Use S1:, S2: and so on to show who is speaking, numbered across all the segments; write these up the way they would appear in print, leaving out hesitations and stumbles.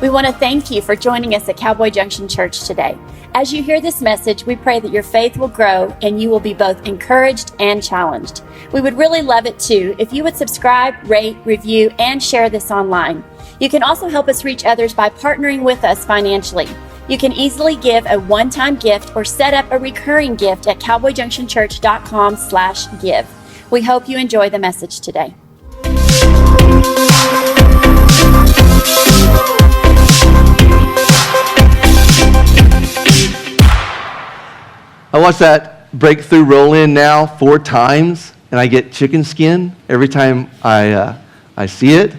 S1: We want to thank you for joining us at Cowboy Junction Church today. As you hear this message, we pray that your faith will grow and you will be both encouraged and challenged. We would really love it too if you would subscribe, rate, review, and share this online. You can also help us reach others by partnering with us financially. You can easily give a one-time gift or set up a recurring gift at cowboyjunctionchurch.com/give. We hope you enjoy the message today.
S2: I watch that breakthrough roll in now 4 times, and I get chicken skin every time I see it.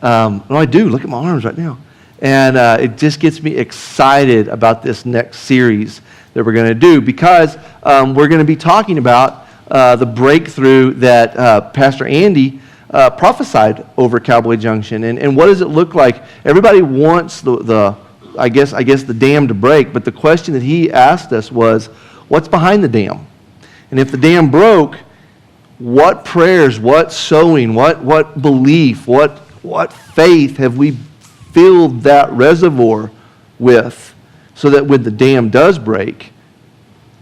S2: No, I do. Look at my arms right now. And it just gets me excited about this next series that we're going to do because we're going to be talking about the breakthrough that Pastor Andy prophesied over Cowboy Junction. And what does it look like? Everybody wants the dam to break, but the question that he asked us was, what's behind the dam? And if the dam broke, what prayers, what sowing, what belief, what faith have we filled that reservoir with so that when the dam does break,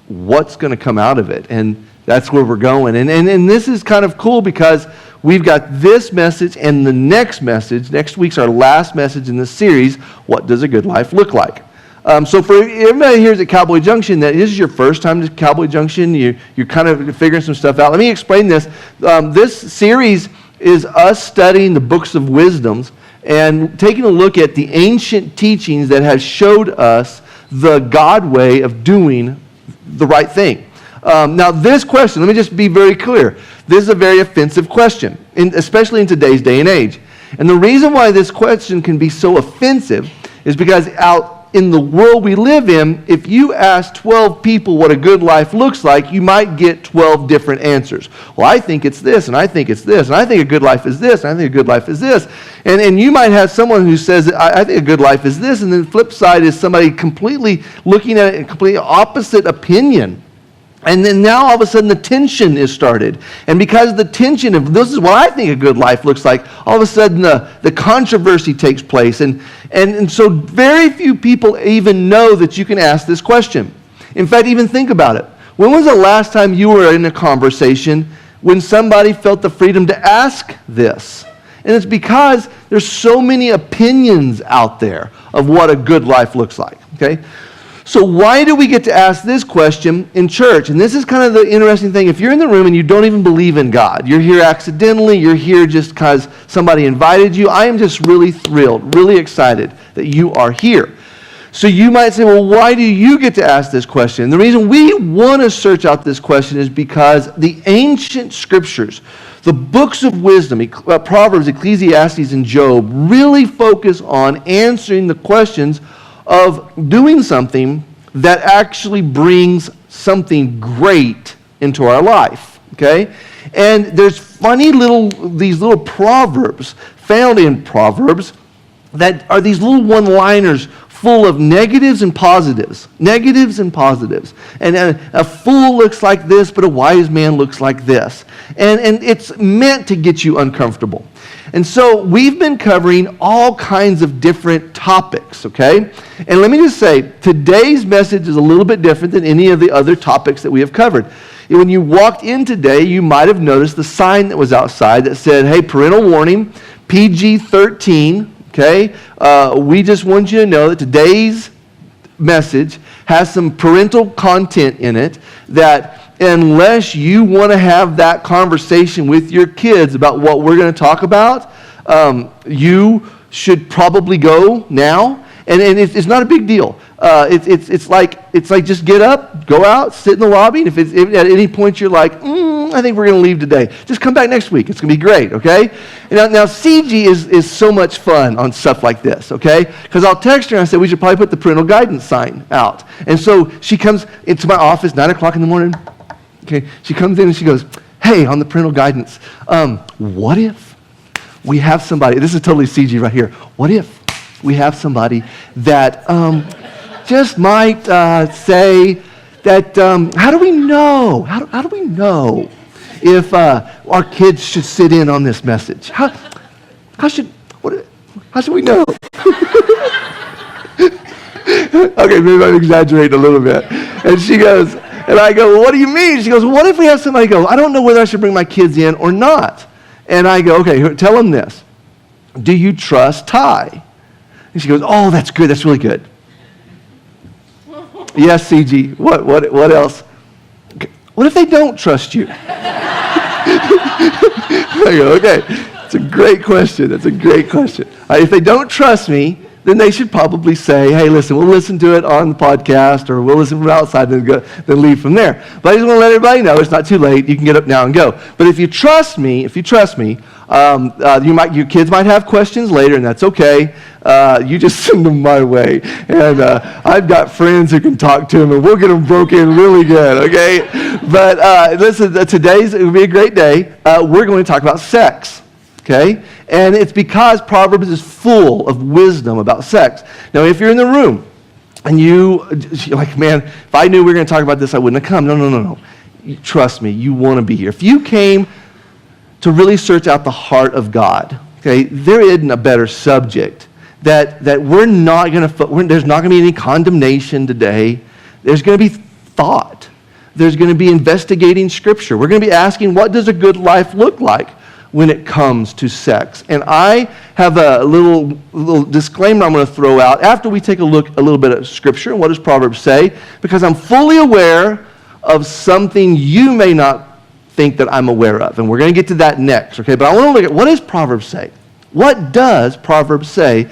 S2: what's going to come out of it? And that's where we're going. And this is kind of cool because we've got this message and the next message. Next week's our last message in this series, What Does a Good Life Look Like? So for everybody here at Cowboy Junction, that this is your first time to Cowboy Junction, you're kind of figuring some stuff out. Let me explain this. This series is us studying the books of wisdoms and taking a look at the ancient teachings that have showed us the God way of doing the right thing. Now this question, let me just be very clear. This is a very offensive question, especially in today's day and age. And the reason why this question can be so offensive is because out in the world we live in, if you ask 12 people what a good life looks like, you might get 12 different answers. Well, I think it's this, and I think it's this, and I think a good life is this, and I think a good life is this. And you might have someone who says, I think a good life is this, and then the flip side is somebody completely looking at it in a completely opposite opinion. And then now all of a sudden the tension is started. And because of the tension of this is what I think a good life looks like, all of a sudden the controversy takes place. And so very few people even know that you can ask this question. In fact, even think about it. When was the last time you were in a conversation when somebody felt the freedom to ask this? And it's because there's so many opinions out there of what a good life looks like. Okay? So why do we get to ask this question in church? And this is kind of the interesting thing. If you're in the room and you don't even believe in God, you're here accidentally, you're here just because somebody invited you, I am just really thrilled, really excited that you are here. So you might say, well, why do you get to ask this question? And the reason we want to search out this question is because the ancient scriptures, the books of wisdom, Proverbs, Ecclesiastes, and Job, really focus on answering the questions of doing something that actually brings something great into our life, okay? And there's these little proverbs found in Proverbs that are these little one-liners full of negatives and positives. And a fool looks like this, but a wise man looks like this. And it's meant to get you uncomfortable. And so we've been covering all kinds of different topics, okay? And let me just say, today's message is a little bit different than any of the other topics that we have covered. When you walked in today, you might have noticed the sign that was outside that said, hey, parental warning, PG-13, okay? We just want you to know that today's message has some parental content in it that unless you want to have that conversation with your kids about what we're going to talk about, you should probably go now. And it's not a big deal. It's like just get up, go out, sit in the lobby, and if at any point you're like, I think we're going to leave today, just come back next week. It's going to be great, okay? And now CG is so much fun on stuff like this, okay? Because I'll text her and I said we should probably put the parental guidance sign out. And so she comes into my office 9 o'clock in the morning. Okay, she comes in and she goes, hey, on the parental guidance, what if we have somebody, this is totally CG right here, what if we have somebody that just might say that, how do we know? How do we know if our kids should sit in on this message? How should we know? Okay, maybe I'm exaggerating a little bit. And she goes, and I go, well, what do you mean? She goes, well, what if we have somebody go, I don't know whether I should bring my kids in or not. And I go, okay, tell them this. Do you trust Ty? And she goes, oh, that's good. That's really good. Yes, CG. What else? What if they don't trust you? I go, okay. It's a great question. That's a great question. If they don't trust me, then they should probably say, hey, listen, we'll listen to it on the podcast, or we'll listen from outside and then leave from there. But I just want to let everybody know it's not too late. You can get up now and go. But if you trust me, your kids might have questions later, and that's okay. You just send them my way. And I've got friends who can talk to them, and we'll get them broken really good, okay? But listen, it will be a great day. We're going to talk about sex. Okay? And it's because Proverbs is full of wisdom about sex. Now, if you're in the room and you're like, man, if I knew we were going to talk about this, I wouldn't have come. No. Trust me, you want to be here. If you came to really search out the heart of God, okay, there isn't a better subject that we're not going to, there's not going to be any condemnation today. There's going to be thought. There's going to be investigating Scripture. We're going to be asking, what does a good life look like when it comes to sex? And I have a little disclaimer I'm going to throw out after we take a look a little bit at Scripture and what does Proverbs say, because I'm fully aware of something you may not think that I'm aware of, and we're going to get to that next, okay? But I want to look at, what does Proverbs say? What does Proverbs say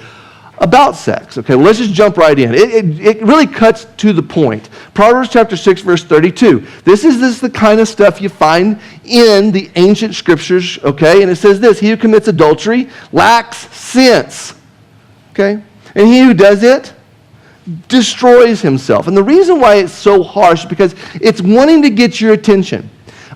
S2: about sex? Okay, well, let's just jump right in. It really cuts to the point. Proverbs chapter 6, verse 32. This is the kind of stuff you find in the ancient Scriptures, okay? And it says this, he who commits adultery lacks sense, okay? And he who does it destroys himself. And the reason why it's so harsh is because it's wanting to get your attention.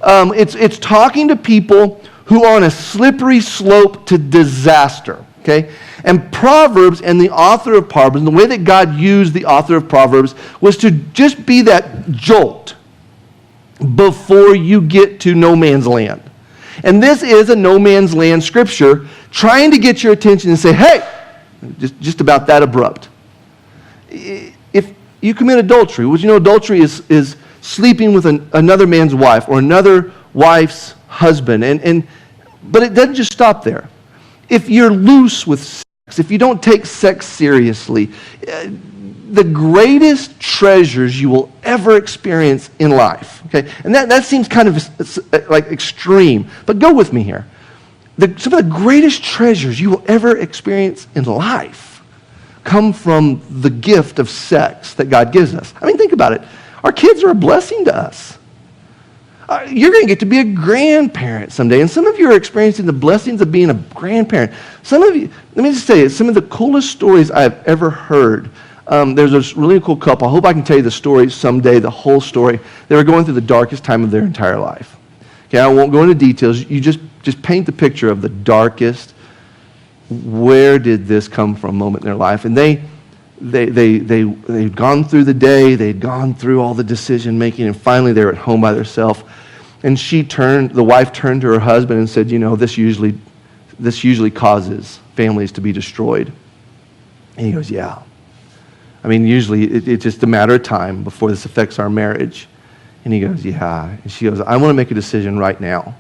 S2: It's talking to people who are on a slippery slope to disaster, okay? And Proverbs and the author of Proverbs, and the way that God used the author of Proverbs was to just be that jolt before you get to no man's land. And this is a no man's land scripture trying to get your attention and say, hey, just about that abrupt. If you commit adultery, would you know adultery is sleeping with another man's wife or another wife's husband. But it doesn't just stop there. If you're loose with sex, if you don't take sex seriously, the greatest treasures you will ever experience in life, okay? And that seems kind of like extreme, but go with me here. Some of the greatest treasures you will ever experience in life come from the gift of sex that God gives us. I mean, think about it. Our kids are a blessing to us. You're going to get to be a grandparent someday, and some of you are experiencing the blessings of being a grandparent. Some of you, let me just say, some of the coolest stories I've ever heard. There's this really cool couple. I hope I can tell you the story someday, the whole story. They were going through the darkest time of their entire life. Okay, I won't go into details. You just paint the picture of the darkest, where did this come from moment in their life. And they'd gone through the day, they'd gone through all the decision making, and finally they were at home by themselves. And the wife turned to her husband and said, you know, this usually causes families to be destroyed. And he goes, yeah. I mean, usually it's just a matter of time before this affects our marriage. And he goes, yeah. And she goes, I want to make a decision right now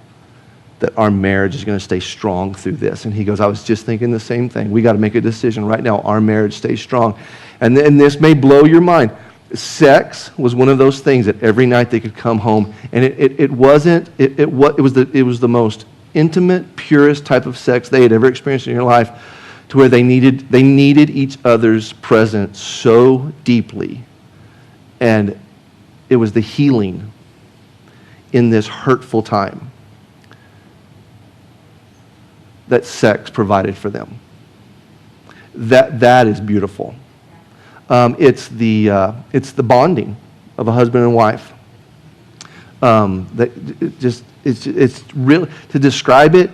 S2: that our marriage is going to stay strong through this. And he goes, I was just thinking the same thing. We got to make a decision right now. Our marriage stays strong. And this may blow your mind. Sex was one of those things that every night they could come home, and it was the most intimate, purest type of sex they had ever experienced in their life, to where they needed each other's presence so deeply. And it was the healing in this hurtful time that sex provided for them. That is beautiful. It's the bonding of a husband and wife. It's real to describe it.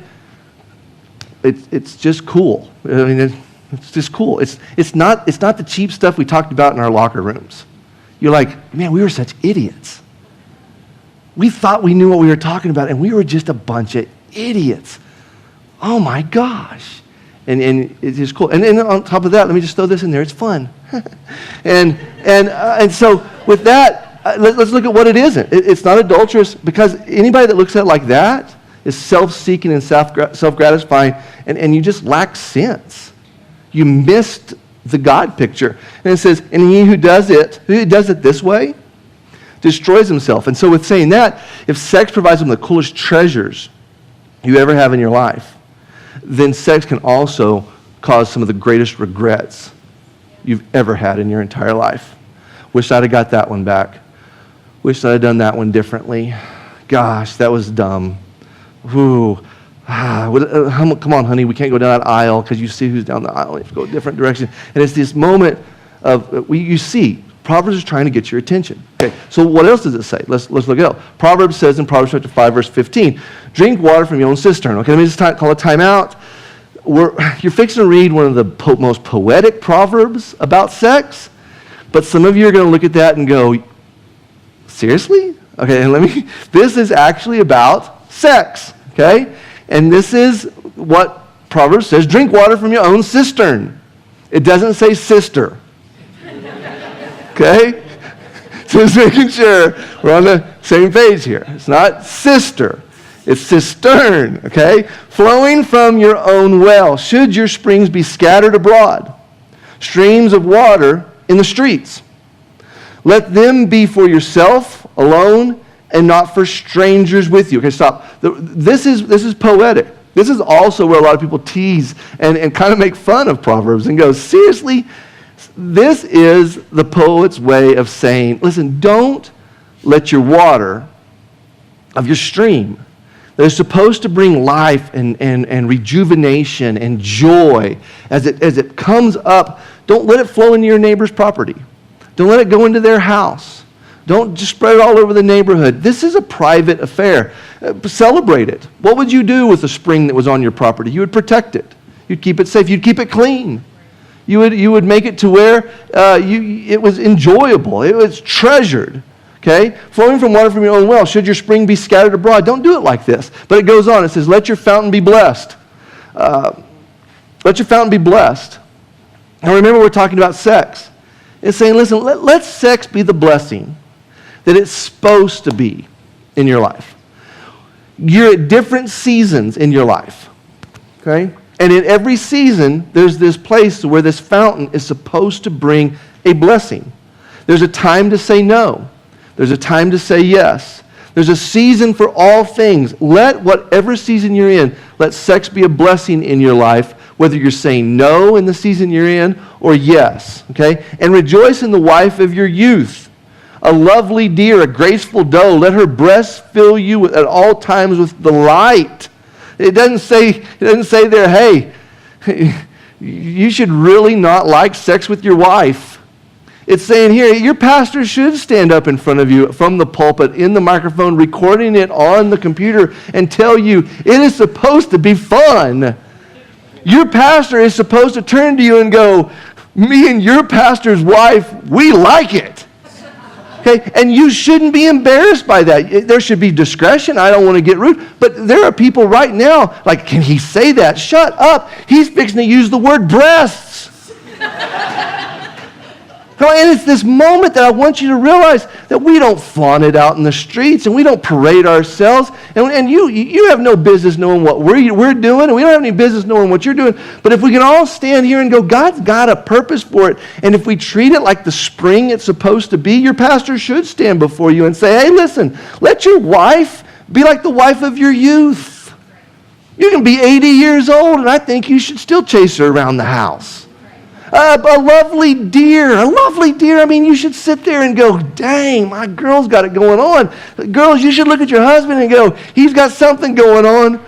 S2: It's just cool. I mean, it's just cool. It's not the cheap stuff we talked about in our locker rooms. You're like, man, we were such idiots. We thought we knew what we were talking about, and we were just a bunch of idiots. Oh my gosh. And it's just cool. And then on top of that, let me just throw this in there. It's fun. and so with that, let's look at what it isn't. It's not adulterous, because anybody that looks at it like that is self-seeking and self-gratifying, and you just lack sense. You missed the God picture. And it says, and he who does it this way destroys himself. And so with saying that, if sex provides them the coolest treasures you ever have in your life, then sex can also cause some of the greatest regrets you've ever had in your entire life. Wish I'd have got that one back. Wish I'd have done that one differently. Gosh, that was dumb. Ooh. Come on, honey, we can't go down that aisle, because you see who's down the aisle. You have to go a different direction. And it's this moment of, you see, Proverbs is trying to get your attention. Okay, so what else does it say? Let's look it up. Proverbs says in Proverbs chapter 5, verse 15, drink water from your own cistern. Okay, let me just call a timeout. You're fixing to read one of the most poetic proverbs about sex, but some of you are going to look at that and go, seriously? Okay, and this is actually about sex, okay? And this is what Proverbs says, drink water from your own cistern. It doesn't say sister. Okay? So just making sure we're on the same page here. It's not sister. It's cistern, okay? Flowing from your own well. Should your springs be scattered abroad, streams of water in the streets. Let them be for yourself alone and not for strangers with you. Okay, stop. This is poetic. This is also where a lot of people tease and kind of make fun of Proverbs and go, seriously? This is the poet's way of saying, listen, don't let your water of your stream that is supposed to bring life and rejuvenation and joy as it comes up, don't let it flow into your neighbor's property. Don't let it go into their house. Don't just spread it all over the neighborhood. This is a private affair. Celebrate it. What would you do with a spring that was on your property? You would protect it. You'd keep it safe. You'd keep it clean. You would make it to where it was enjoyable. It was treasured. Okay? Flowing from water from your own well. Should your spring be scattered abroad? Don't do it like this. But it goes on. It says, let your fountain be blessed. Let your fountain be blessed. Now remember, we're talking about sex. It's saying, listen, let sex be the blessing that it's supposed to be in your life. You're at different seasons in your life. Okay? And in every season, there's this place where this fountain is supposed to bring a blessing. There's a time to say no. There's a time to say yes. There's a season for all things. Let whatever season you're in, let sex be a blessing in your life, whether you're saying no in the season you're in or yes. Okay? And rejoice in the wife of your youth. A lovely deer, a graceful doe. Let her breasts fill you at all times with delight. It doesn't say there, hey, you should really not like sex with your wife. It's saying here, your pastor should stand up in front of you from the pulpit in the microphone, recording it on the computer, and tell you it is supposed to be fun. Your pastor is supposed to turn to you and go, me and your pastor's wife, we like it. Okay? And you shouldn't be embarrassed by that. There should be discretion. I don't want to get rude. But there are people right now, like, can he say that? Shut up. He's fixing to use the word breasts. And it's this moment that I want you to realize that we don't flaunt it out in the streets and we don't parade ourselves. And you have no business knowing what we're doing, and we don't have any business knowing what you're doing. But if we can all stand here and go, God's got a purpose for it, and if we treat it like the spring it's supposed to be, your pastor should stand before you and say, hey, listen, let your wife be like the wife of your youth. You can be 80 years old, and I think you should still chase her around the house. A lovely deer. I mean, you should sit there and go, dang, my girl's got it going on. Girls, you should look at your husband and go, he's got something going on.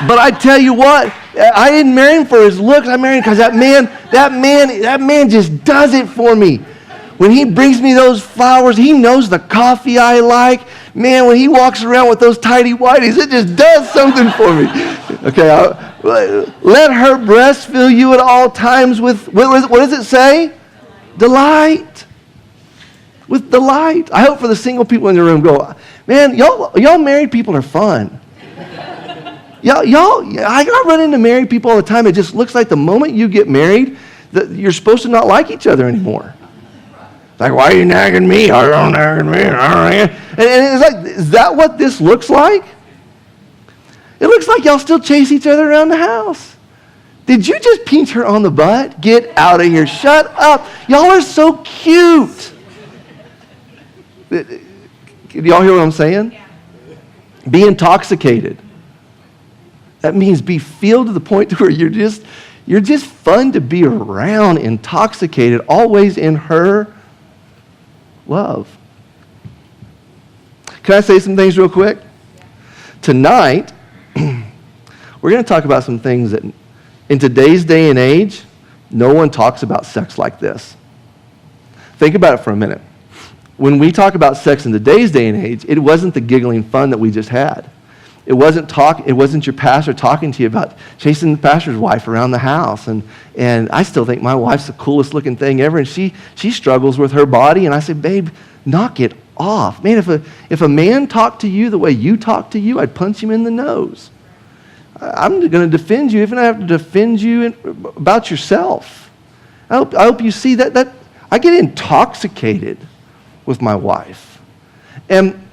S2: But I tell you what, I didn't marry him for his looks. I married him because that man just does it for me. When he brings me those flowers, he knows the coffee I like. Man, when he walks around with those tidy whities, it just does something for me. Okay, let her breast fill you at all times with, what does it say? Delight. With delight. I hope for the single people in the room go, man, y'all married people are fun. I run into married people all the time. It just looks like the moment you get married, that you're supposed to not like each other anymore. Like, why are you nagging me? I don't nag me. And it's like, is that what this looks like? It looks like y'all still chase each other around the house. Did you just pinch her on the butt? Get out of here. Shut up. Y'all are so cute. Can y'all hear what I'm saying? Yeah. Be intoxicated. That means be filled to the point to where you're just fun to be around, intoxicated, always in her love. Can I say some things real quick? Tonight, we're going to talk about some things that in today's day and age, no one talks about sex like this. Think about it for a minute. When we talk about sex in today's day and age, it wasn't the giggling fun that we just had. It wasn't your pastor talking to you about chasing the pastor's wife around the house. And I still think my wife's the coolest looking thing ever. And she struggles with her body. And I say, babe, knock it off. Man, if a man talked to you the way you talk to you, I'd punch him in the nose. I'm going to defend you, even if I have to defend you about yourself. I hope you see that I get intoxicated with my wife. And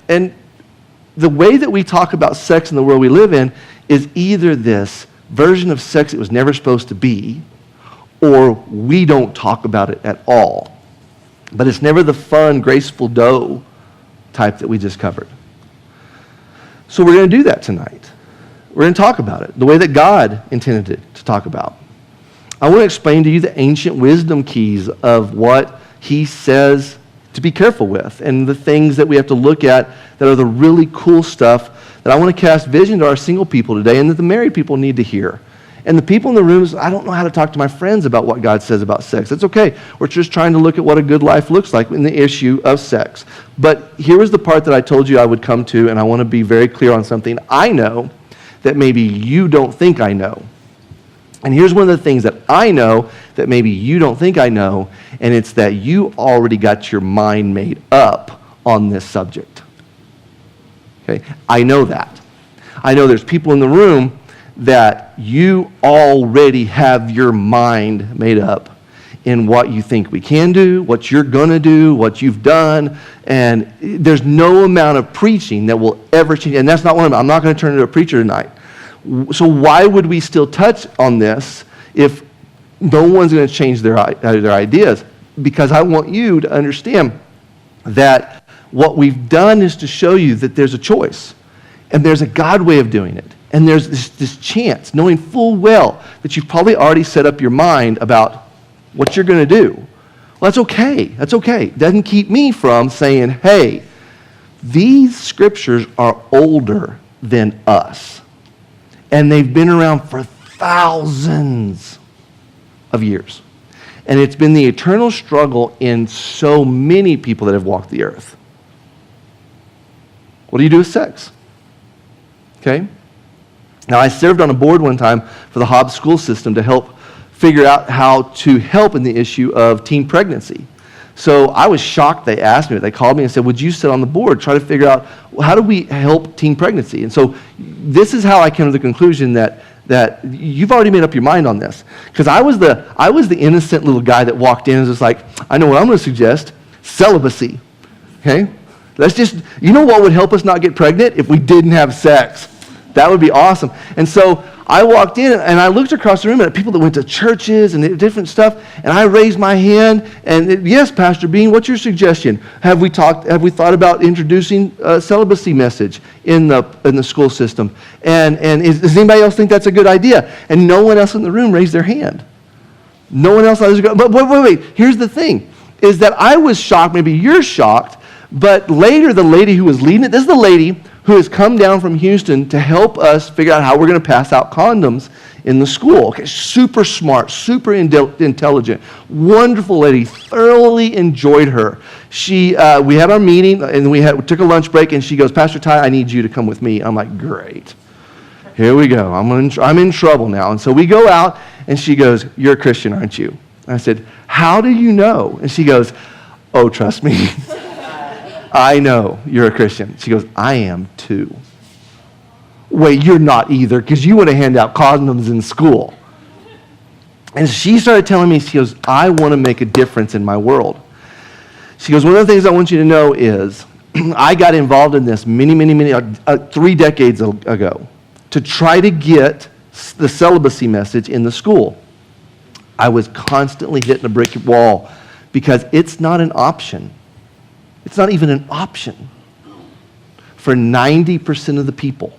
S2: the way that we talk about sex in the world we live in is either this version of sex it was never supposed to be, or we don't talk about it at all. But it's never the fun, graceful dough type that we just covered. So we're going to do that tonight. We're going to talk about it the way that God intended it to talk about. I want to explain to you the ancient wisdom keys of what he says to be careful with, and the things that we have to look at that are the really cool stuff that I want to cast vision to our single people today, and that the married people need to hear. And the people in the rooms, I don't know how to talk to my friends about what God says about sex. That's okay. We're just trying to look at what a good life looks like in the issue of sex. But here is the part that I told you I would come to, and I want to be very clear on something I know that maybe you don't think I know. And here's one of the things that I know that maybe you don't think I know, and it's that you already got your mind made up on this subject. Okay? I know that. I know there's people in the room that you already have your mind made up in what you think we can do, what you're going to do, what you've done, and there's no amount of preaching that will ever change. And that's not one of them. I'm not going to turn into a preacher tonight. So why would we still touch on this if no one's going to change their ideas? Because I want you to understand that what we've done is to show you that there's a choice, and there's a God way of doing it. And there's this chance, knowing full well that you've probably already set up your mind about what you're going to do. Well, that's okay. That's okay. It doesn't keep me from saying, hey, these scriptures are older than us. And they've been around for thousands of years. And it's been the eternal struggle in so many people that have walked the earth. What do you do with sex? Okay? Now, I served on a board one time for the Hobbs school system to help figure out how to help in the issue of teen pregnancy. So I was shocked they asked me. They called me and said, would you sit on the board, try to figure out, well, how do we help teen pregnancy? And so this is how I came to the conclusion that you've already made up your mind on this. Because I was the innocent little guy that walked in and was just like, I know what I'm going to suggest, celibacy. Okay? Let's just, you know what would help us not get pregnant? If we didn't have sex. That would be awesome. And so I walked in and I looked across the room at people that went to churches and different stuff, and I raised my hand and yes, Pastor Bean, what's your suggestion? Have we thought about introducing a celibacy message in the school system? And does anybody else think that's a good idea? And no one else in the room raised their hand. No one else. But wait. Here's the thing, is that I was shocked, maybe you're shocked, but later the lady who was leading it, this is the lady who has come down from Houston to help us figure out how we're going to pass out condoms in the school. Okay, super smart, super intelligent, wonderful lady, thoroughly enjoyed her. We had our meeting, and we took a lunch break, and she goes, Pastor Ty, I need you to come with me. I'm like, great. Here we go. I'm in trouble now. And so we go out, and she goes, you're a Christian, aren't you? And I said, how do you know? And she goes, oh, trust me. I know you're a Christian. She goes, I am too. wait, you're not either, because you want to hand out condoms in school. And she started telling me, she goes, I want to make a difference in my world. She goes, one of the things I want you to know is I got involved in this many, 3 decades ago to try to get the celibacy message in the school. I was constantly hitting a brick wall because it's not an option. It's not even an option for 90% of the people.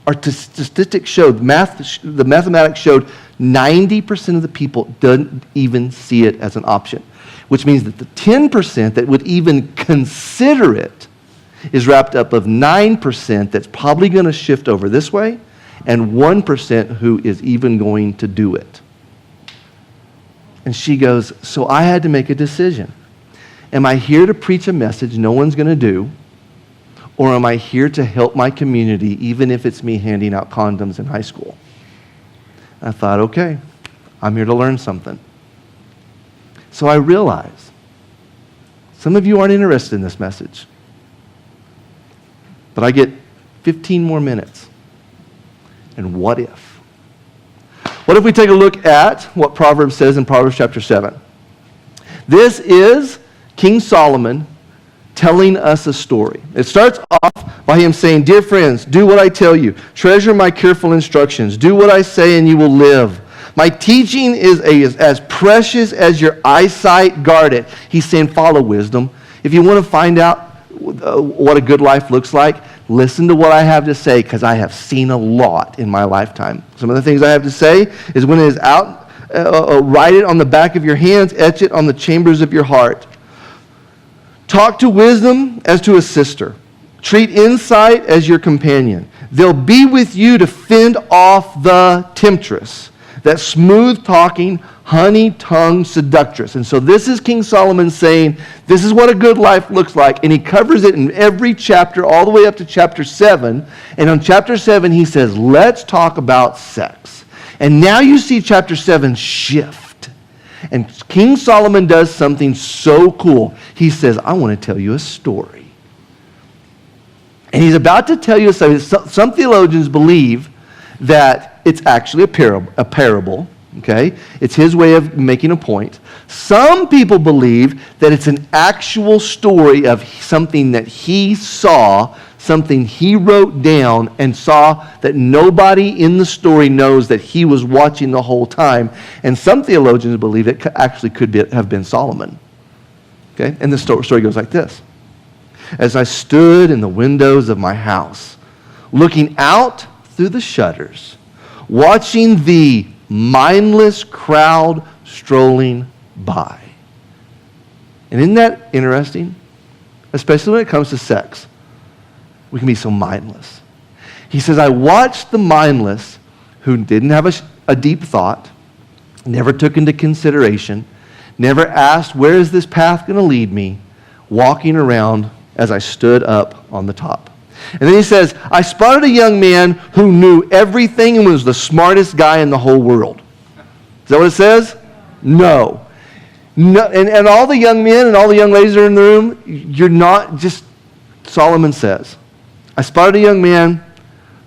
S2: Our statistics showed, the mathematics showed 90% of the people doesn't even see it as an option, which means that the 10% that would even consider it is wrapped up of 9% that's probably going to shift over this way and 1% who is even going to do it. And she goes, so I had to make a decision. Am I here to preach a message no one's going to do? Or am I here to help my community, even if it's me handing out condoms in high school? I thought, okay, I'm here to learn something. So I realized some of you aren't interested in this message. But I get 15 more minutes. And what if? What if we take a look at what Proverbs says in Proverbs chapter 7? This is King Solomon telling us a story. It starts off by him saying, dear friends, do what I tell you. Treasure my careful instructions. Do what I say and you will live. My teaching is as precious as your eyesight. Guard it. He's saying follow wisdom. If you want to find out what a good life looks like, listen to what I have to say, because I have seen a lot in my lifetime. Some of the things I have to say is when it is out, write it on the back of your hands, etch it on the chambers of your heart. Talk to wisdom as to a sister. Treat insight as your companion. They'll be with you to fend off the temptress, that smooth-talking, honey-tongued seductress. And so this is King Solomon saying, this is what a good life looks like. And he covers it in every chapter, all the way up to chapter 7. And on chapter 7, he says, let's talk about sex. And now you see chapter 7 shift. And King Solomon does something so cool. He says, I want to tell you a story. And he's about to tell you a story. Some theologians believe that it's actually a parable. Okay? It's his way of making a point. Some people believe that it's an actual story of something that he saw, something he wrote down and saw that nobody in the story knows that he was watching the whole time. And some theologians believe it actually could have been Solomon. Okay? And the story goes like this. As I stood in the windows of my house, looking out through the shutters, watching the mindless crowd strolling by. And isn't that interesting? Especially when it comes to sex. We can be so mindless. He says, I watched the mindless who didn't have a deep thought, never took into consideration, never asked, where is this path going to lead me, walking around as I stood up on the top. And then he says, I spotted a young man who knew everything and was the smartest guy in the whole world. Is that what it says? No. And all the young men and all the young ladies that are in the room, you're not just, Solomon says, I spotted a young man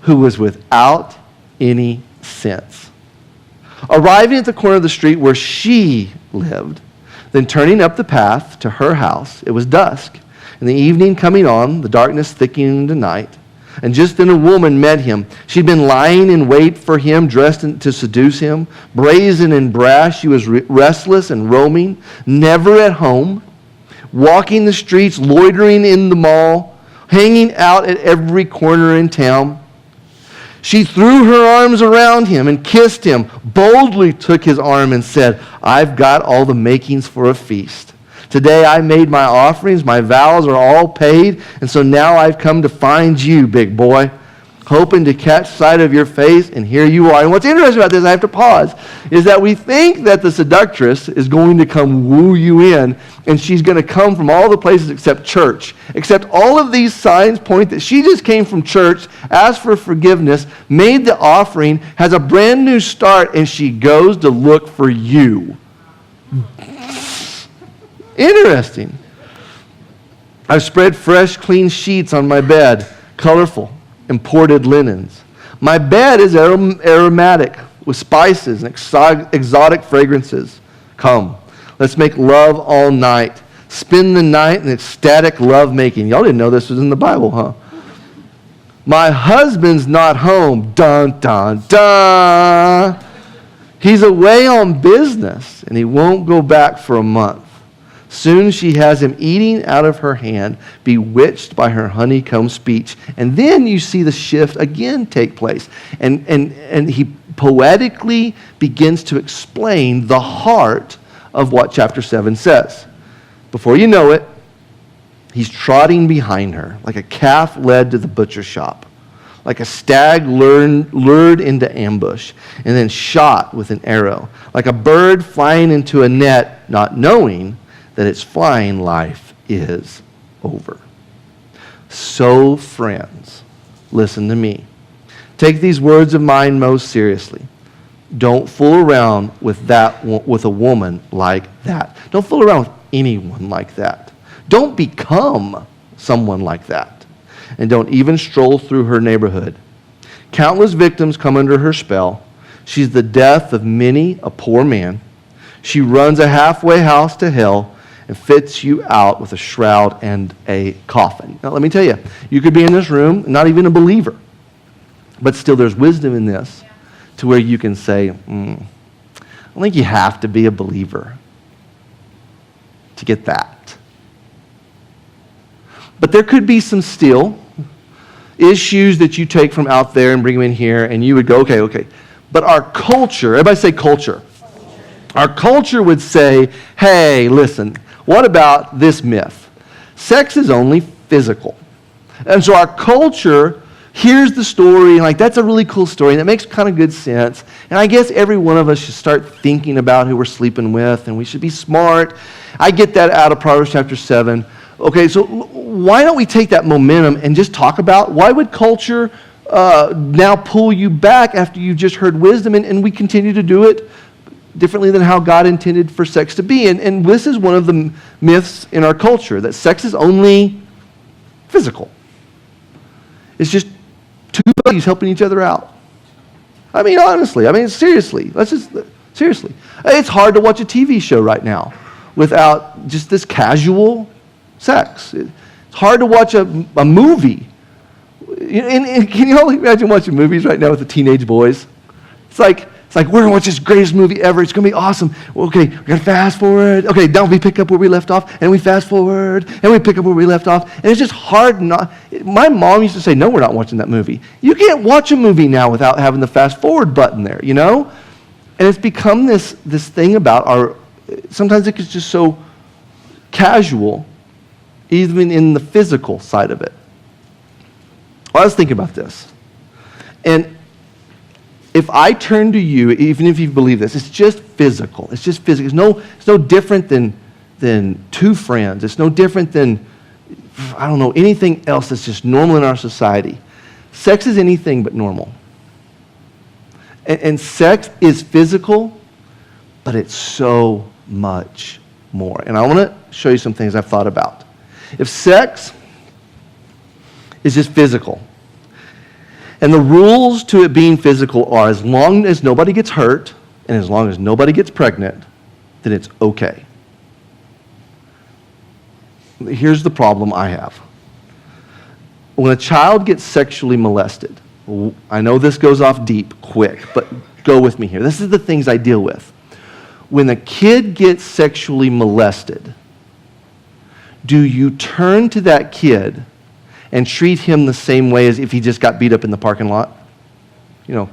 S2: who was without any sense. Arriving at the corner of the street where she lived, then turning up the path to her house, it was dusk. And the evening coming on, the darkness thickening into night. And just then a woman met him. She'd been lying in wait for him, dressed to seduce him. Brazen and brash, she was restless and roaming, never at home. Walking the streets, loitering in the mall, hanging out at every corner in town. She threw her arms around him and kissed him, boldly took his arm and said, I've got all the makings for a feast. Today I made my offerings, my vows are all paid, and so now I've come to find you, big boy, hoping to catch sight of your face, and here you are. And what's interesting about this, I have to pause, is that we think that the seductress is going to come woo you in, and she's going to come from all the places except church. Except all of these signs point that she just came from church, asked for forgiveness, made the offering, has a brand new start, and she goes to look for you. Interesting. I've spread fresh, clean sheets on my bed, colorful, imported linens. My bed is aromatic with spices and exotic fragrances. Come, let's make love all night. Spend the night in ecstatic lovemaking. Y'all didn't know this was in the Bible, huh? My husband's not home. Dun, dun, dun. He's away on business, and he won't go back for a month. Soon she has him eating out of her hand, bewitched by her honeycomb speech. And then you see the shift again take place. And he poetically begins to explain the heart of what chapter 7 says. Before you know it, he's trotting behind her like a calf led to the butcher shop, like a stag lured into ambush and then shot with an arrow, like a bird flying into a net, not knowing that its flying life is over. So, friends, listen to me. Take these words of mine most seriously. Don't fool around with a woman like that. Don't fool around with anyone like that. Don't become someone like that. And don't even stroll through her neighborhood. Countless victims come under her spell. She's the death of many a poor man. She runs a halfway house to hell and fits you out with a shroud and a coffin. Now, let me tell you, you could be in this room, not even a believer, but still there's wisdom in this to where you can say, I think you have to be a believer to get that. But there could be some still issues that you take from out there and bring them in here, and you would go, okay. But our culture, everybody say culture. Our culture would say, hey, listen, what about this myth? Sex is only physical. And so our culture hears the story, and like, that's a really cool story, and it makes kind of good sense. And I guess every one of us should start thinking about who we're sleeping with, and we should be smart. I get that out of Proverbs chapter 7. Okay, so why don't we take that momentum and just talk about why would culture now pull you back after you just heard wisdom, and we continue to do it differently than how God intended for sex to be. And this is one of the myths in our culture, that sex is only physical. It's just two buddies helping each other out. I mean, honestly, seriously. Seriously. It's hard to watch a TV show right now without just this casual sex. It's hard to watch a movie. And can you all imagine watching movies right now with the teenage boys? It's like, we're going to watch this greatest movie ever. It's going to be awesome. Okay, we're going to fast forward. Okay, now we pick up where we left off, and we fast forward, and we pick up where we left off. And it's just hard not. My mom used to say, no, we're not watching that movie. You can't watch a movie now without having the fast forward button there, you know? And it's become this thing about sometimes it's just so casual, even in the physical side of it. Well, I was thinking about this. And if I turn to you, even if you believe this, it's just physical. It's just physical. It's no different than two friends. It's no different than, anything else that's just normal in our society. Sex is anything but normal. And sex is physical, but it's so much more. And I want to show you some things I've thought about. If sex is just physical, and the rules to it being physical are as long as nobody gets hurt and as long as nobody gets pregnant, then it's okay. Here's the problem I have. When a child gets sexually molested, I know this goes off deep quick, but go with me here. This is the things I deal with. When a kid gets sexually molested, do you turn to that kid and treat him the same way as if he just got beat up in the parking lot? And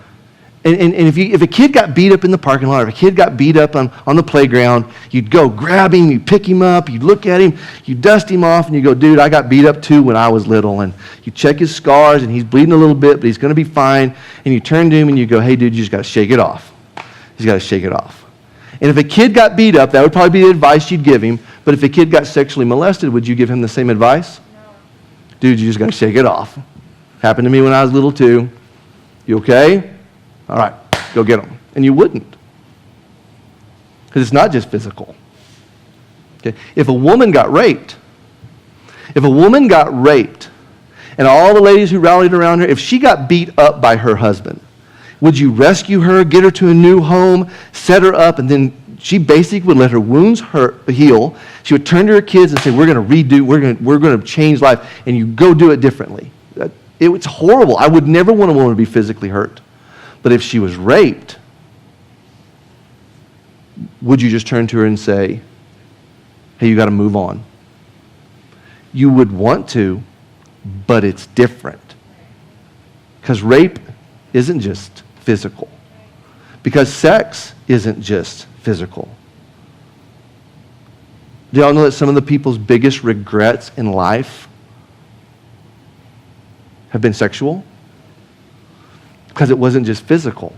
S2: if a kid got beat up in the parking lot, or if a kid got beat up on the playground, you'd go grab him, you pick him up, you look at him, you dust him off, and you go, dude, I got beat up too when I was little. And you check his scars, and he's bleeding a little bit, but he's going to be fine. And you turn to him and you go, hey, dude, you just got to shake it off. He's got to shake it off. And if a kid got beat up, that would probably be the advice you'd give him. But if a kid got sexually molested, would you give him the same advice? Dude, you just got to shake it off. Happened to me when I was little too. You okay? All right, go get them. And you wouldn't. Because it's not just physical. Okay? If a woman got raped, and all the ladies who rallied around her, if she got beat up by her husband, would you rescue her, get her to a new home, set her up, and then she basically would let her wounds heal. She would turn to her kids and say, we're going to redo, we're going to change life, and you go do it differently. It was horrible. I would never want a woman to be physically hurt. But if she was raped, would you just turn to her and say, hey, you got to move on? You would want to, but it's different. Because rape isn't just physical. Because sex isn't just physical. Do y'all know that some of the people's biggest regrets in life have been sexual? Because it wasn't just physical.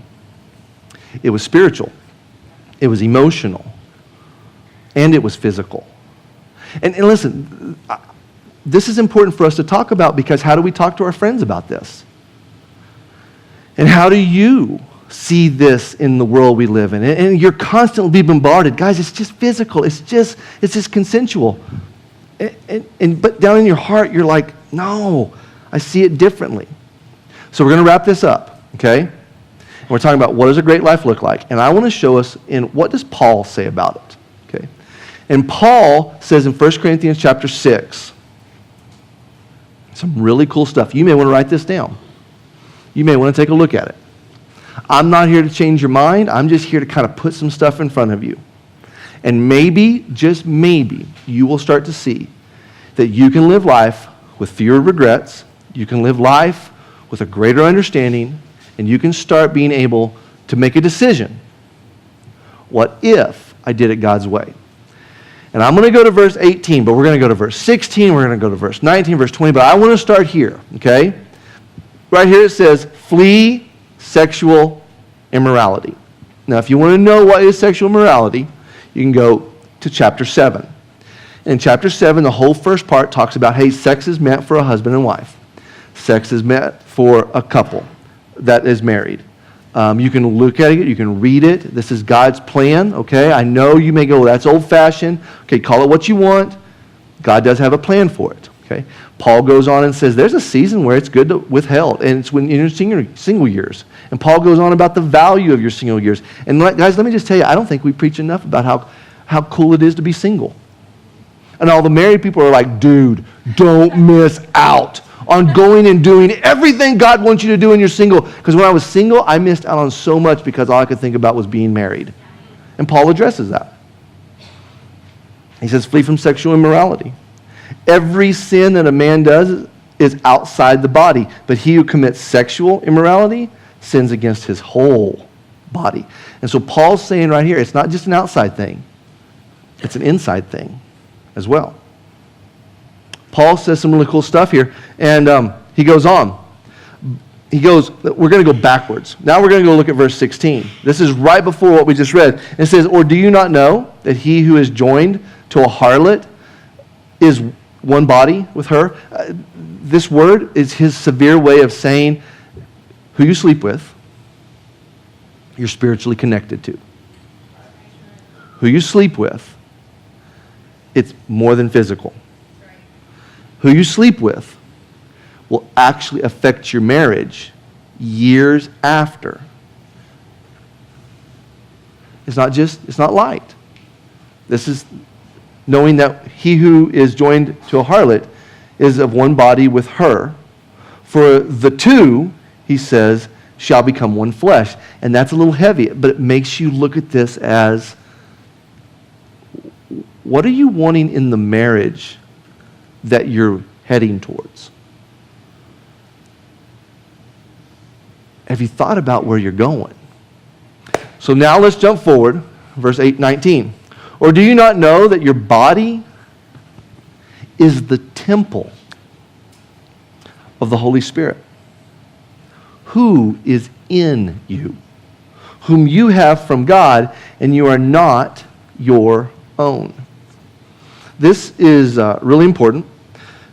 S2: It was spiritual. It was emotional. And it was physical. And listen, this is important for us to talk about, because how do we talk to our friends about this? And how do you see this in the world we live in? And you're constantly being bombarded. Guys, it's just physical. It's just consensual. But down in your heart, you're like, no, I see it differently. So we're going to wrap this up, okay? And we're talking about what does a great life look like. And I want to show us in what does Paul say about it, okay? And Paul says in 1 Corinthians chapter 6, some really cool stuff. You may want to write this down. You may want to take a look at it. I'm not here to change your mind. I'm just here to kind of put some stuff in front of you. And maybe, just maybe, you will start to see that you can live life with fewer regrets. You can live life with a greater understanding, and you can start being able to make a decision. What if I did it God's way? And I'm going to go to verse 18, but we're going to go to verse 16, we're going to go to verse 19, verse 20, but I want to start here, okay? Right here it says, flee sexual immorality. Now, if you want to know what is sexual immorality, you can go to chapter 7. In chapter 7, the whole first part talks about, hey, sex is meant for a husband and wife. Sex is meant for a couple that is married. You can look at it, you can read it. This is God's plan, okay? I know you may go, that's old-fashioned. Okay, call it what you want. God does have a plan for it, okay? Paul goes on and says there's a season where it's good to withheld, and it's when in your single years. And Paul goes on about the value of your single years. And guys, let me just tell you, I don't think we preach enough about how cool it is to be single. And all the married people are like, dude, don't miss out on going and doing everything God wants you to do when you're single. Because when I was single, I missed out on so much because all I could think about was being married. And Paul addresses that. He says, flee from sexual immorality. Every sin that a man does is outside the body, but he who commits sexual immorality sins against his whole body. And so Paul's saying right here, it's not just an outside thing, it's an inside thing as well. Paul says some really cool stuff here, and he goes on. He goes, we're going to go backwards. Now we're going to go look at verse 16. This is right before what we just read. It says, or do you not know that he who is joined to a harlot is one body with her? This word is his severe way of saying who you sleep with, you're spiritually connected to. Who you sleep with, it's more than physical. Who you sleep with will actually affect your marriage years after. It's not light. This is knowing that he who is joined to a harlot is of one body with her. For the two, he says, shall become one flesh. And that's a little heavy, but it makes you look at this as, what are you wanting in the marriage that you're heading towards? Have you thought about where you're going? So now let's jump forward, verse 19. Or do you not know that your body is the temple of the Holy Spirit, who is in you, whom you have from God, and you are not your own? This is really important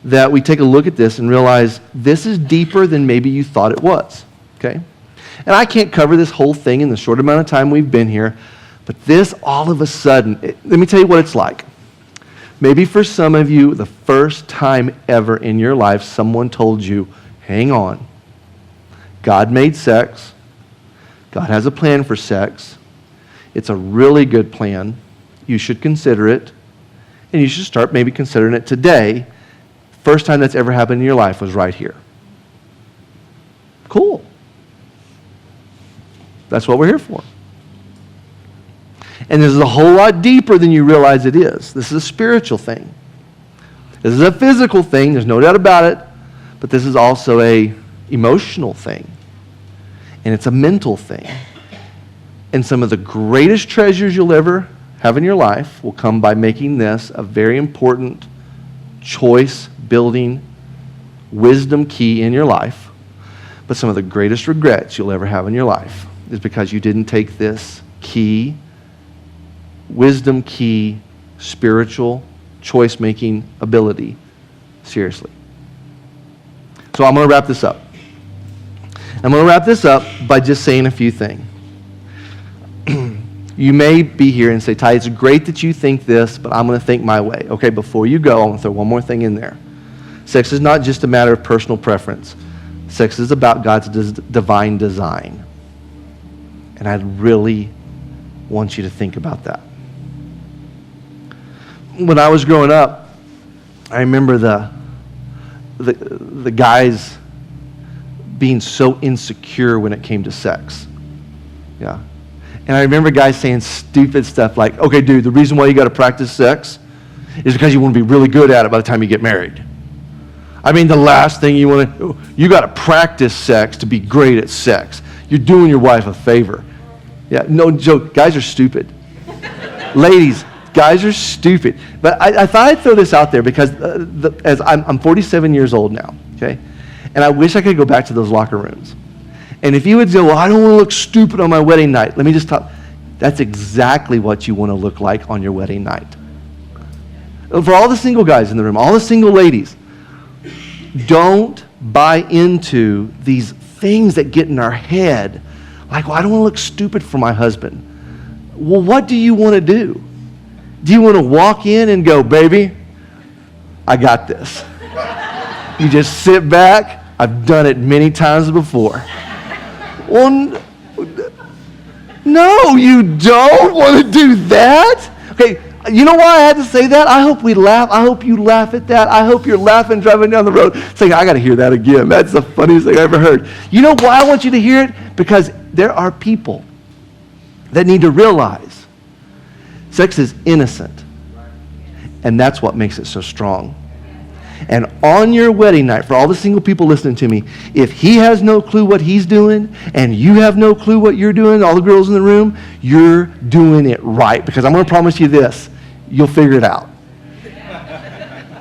S2: that we take a look at this and realize this is deeper than maybe you thought it was, okay? And I can't cover this whole thing in the short amount of time we've been here, but this all of a sudden, let me tell you what it's like. Maybe for some of you, the first time ever in your life, someone told you, hang on. God made sex. God has a plan for sex. It's a really good plan. You should consider it. And you should start maybe considering it today. First time that's ever happened in your life was right here. Cool. That's what we're here for. And this is a whole lot deeper than you realize it is. This is a spiritual thing. This is a physical thing, there's no doubt about it, but this is also a emotional thing. And it's a mental thing. And some of the greatest treasures you'll ever have in your life will come by making this a very important choice-building wisdom key in your life. But some of the greatest regrets you'll ever have in your life is because you didn't take this key, wisdom key, spiritual choice-making ability seriously. So I'm going to wrap this up. I'm going to wrap this up by just saying a few things. You may be here and say, Ty, it's great that you think this, but I'm going to think my way. Okay, before you go, I'm going to throw one more thing in there. Sex is not just a matter of personal preference. Sex is about God's divine design. And I really want you to think about that. When I was growing up, I remember the guys being so insecure when it came to sex. Yeah. And I remember guys saying stupid stuff like, okay, dude, the reason why you got to practice sex is because you want to be really good at it by the time you get married. I mean, the last thing you got to practice sex to be great at sex. You're doing your wife a favor. Yeah, no joke. Guys are stupid. Ladies, guys are stupid. But I thought I'd throw this out there because as I'm 47 years old now, okay? And I wish I could go back to those locker rooms. And if you would say, well, I don't want to look stupid on my wedding night, let me just talk. That's exactly what you want to look like on your wedding night. For all the single guys in the room, all the single ladies, don't buy into these things that get in our head. Like, well, I don't want to look stupid for my husband. Well, what do you want to do? Do you want to walk in and go, baby, I got this? You just sit back. I've done it many times before. Well, no, you don't want to do that. Okay, you know why I had to say that? I hope we laugh. I hope you laugh at that. I hope you're laughing driving down the road saying, I got to hear that again. That's the funniest thing I ever heard. You know why I want you to hear it? Because there are people that need to realize sex is innocent. And that's what makes it so strong. And on your wedding night, for all the single people listening to me, if he has no clue what he's doing and you have no clue what you're doing, all the girls in the room, you're doing it right. Because I'm going to promise you this, you'll figure it out.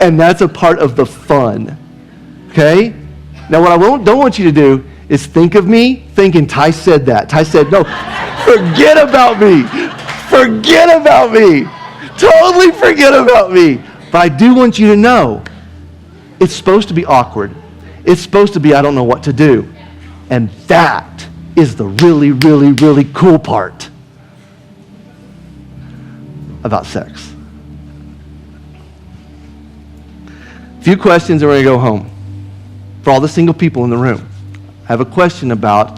S2: And that's a part of the fun. Okay? Now what I don't want you to do is think of me thinking Ty said that. Ty said, no, forget about me. Forget about me. Totally forget about me. But I do want you to know, it's supposed to be awkward. It's supposed to be, I don't know what to do. And that is the really, really, really cool part about sex. A few questions and we're going to go home. For all the single people in the room, I have a question about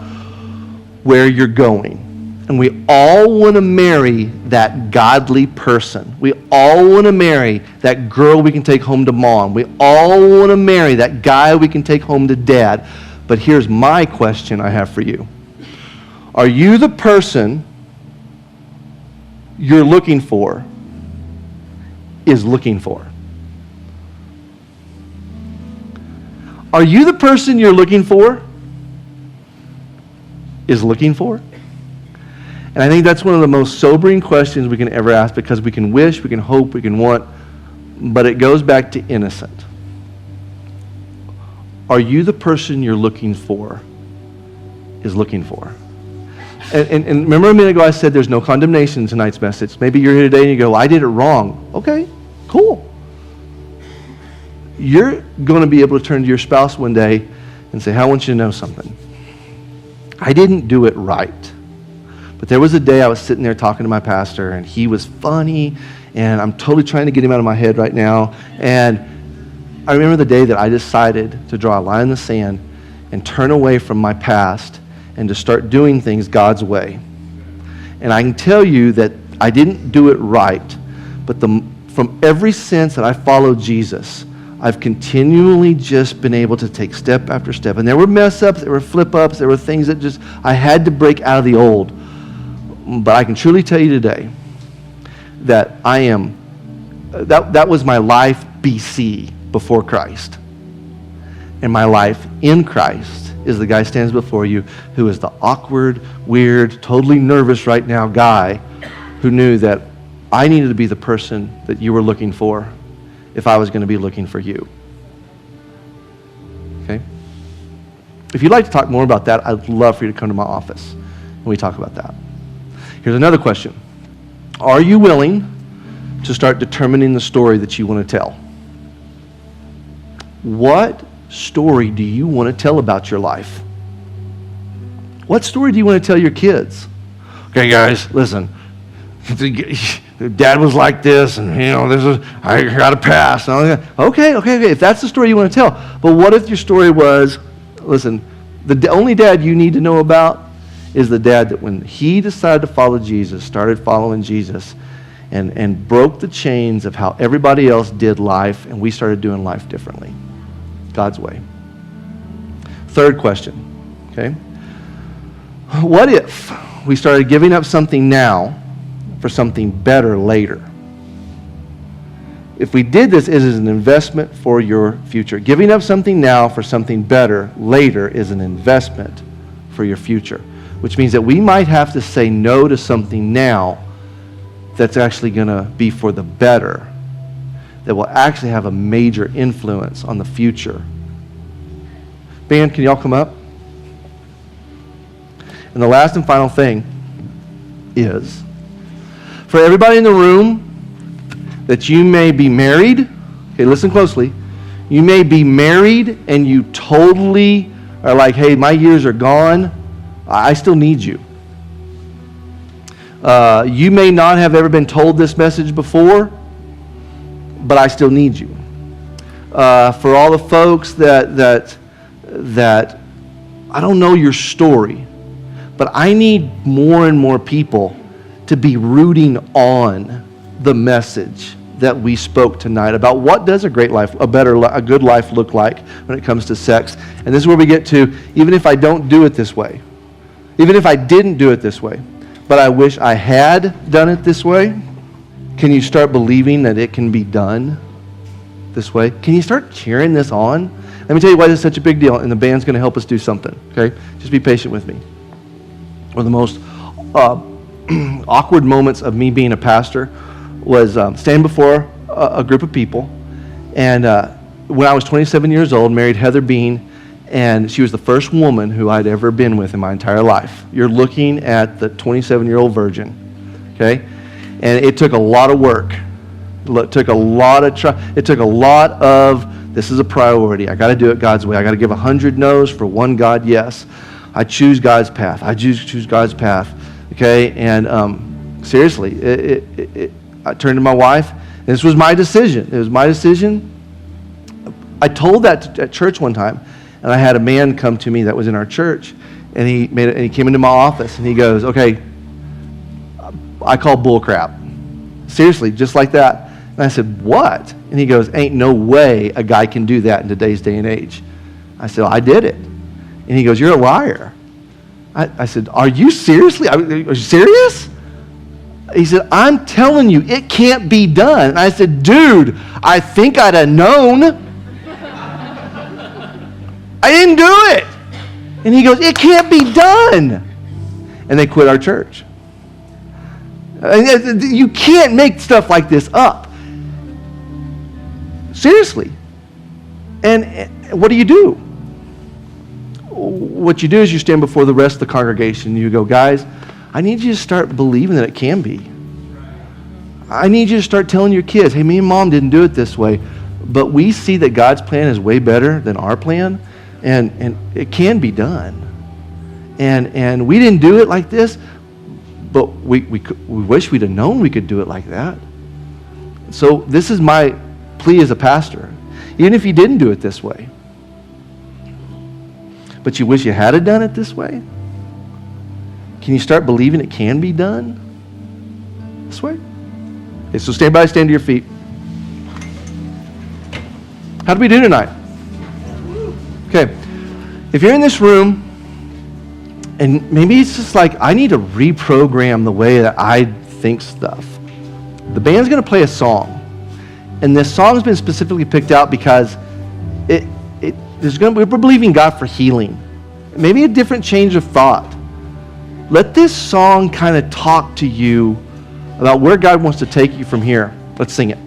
S2: where you're going. And we all want to marry that godly person. We all want to marry that girl we can take home to mom. We all want to marry that guy we can take home to dad. But here's my question I have for you. Are you the person you're looking for is looking for? Are you the person you're looking for is looking for? And I think that's one of the most sobering questions we can ever ask because we can wish, we can hope, we can want, but it goes back to innocent. Are you the person you're looking for is looking for? And remember a minute ago I said there's no condemnation in tonight's message. Maybe you're here today and you go, I did it wrong. Okay, cool. You're going to be able to turn to your spouse one day and say, I want you to know something. I didn't do it right. But there was a day I was sitting there talking to my pastor, and he was funny, and I'm totally trying to get him out of my head right now. And I remember the day that I decided to draw a line in the sand and turn away from my past and to start doing things God's way. And I can tell you that I didn't do it right, but from every sense that I followed Jesus, I've continually just been able to take step after step. And there were mess ups, there were flip ups, there were things that just, I had to break out of the old. But I can truly tell you today that that was my life BC, before Christ. And my life in Christ is the guy stands before you who is the awkward, weird, totally nervous right now guy who knew that I needed to be the person that you were looking for if I was going to be looking for you. Okay? If you'd like to talk more about that, I'd love for you to come to my office and we talk about that. Here's another question. Are you willing to start determining the story that you want to tell? What story do you want to tell about your life? What story do you want to tell your kids? Okay, guys, listen. Dad was like this, and I got a pass. Okay. If that's the story you want to tell, but what if your story was, listen, the only dad you need to know about is the dad that when he decided to follow Jesus, started following Jesus, and broke the chains of how everybody else did life, and we started doing life differently, God's way. Third question, okay? What if we started giving up something now for something better later? If we did this, it is an investment for your future. Giving up something now for something better later is an investment for your future, which means that we might have to say no to something now that's actually going to be for the better, that will actually have a major influence on the future. Band, can y'all come up? And the last and final thing is, for everybody in the room, that you may be married, okay, listen closely, you may be married and you totally are like, hey, my years are gone, I still need you. You may not have ever been told this message before, but I still need you. For all the folks that I don't know your story, but I need more and more people to be rooting on the message that we spoke tonight about what does a great life, a good life look like when it comes to sex. And this is where we get to, even if I don't do it this way, even if I didn't do it this way, but I wish I had done it this way, can you start believing that it can be done this way? Can you start cheering this on? Let me tell you why this is such a big deal, and the band's going to help us do something, okay? Just be patient with me. One of the most awkward moments of me being a pastor was standing before a group of people, and when I was 27 years old, married Heather Bean, and she was the first woman who I'd ever been with in my entire life. You're looking at the 27-year-old virgin, okay? And it took a lot of work. It took a lot of, this is a priority. I got to do it God's way. I got to give 100 no's for one God yes. I choose God's path. I choose God's path, okay? And seriously, I turned to my wife, and this was my decision. It was my decision. I told that at church one time, and I had a man come to me that was in our church, and he came into my office, and he goes, okay, I call bull crap. Seriously, just like that. And I said, what? And he goes, ain't no way a guy can do that in today's day and age. I said, I did it. And he goes, you're a liar. I said, are you seriously? Are you serious? He said, I'm telling you, it can't be done. And I said, dude, I think I'd have known. I didn't do it. And he goes, it can't be done. And they quit our church. You can't make stuff like this up. Seriously. And what do? What you do is you stand before the rest of the congregation and you go, guys, I need you to start believing that it can be. I need you to start telling your kids, hey, me and mom didn't do it this way, but we see that God's plan is way better than our plan, and it can be done. And we didn't do it like this, but we wish we'd have known we could do it like that. So this is my plea as a pastor. Even if you didn't do it this way, but you wish you had done it this way, can you start believing it can be done this way? Okay, so stand to your feet. How do we do tonight? Okay, if you're in this room, and maybe it's just like, I need to reprogram the way that I think stuff. The band's going to play a song. And this song's been specifically picked out because we're believing God for healing. Maybe a different change of thought. Let this song kind of talk to you about where God wants to take you from here. Let's sing it.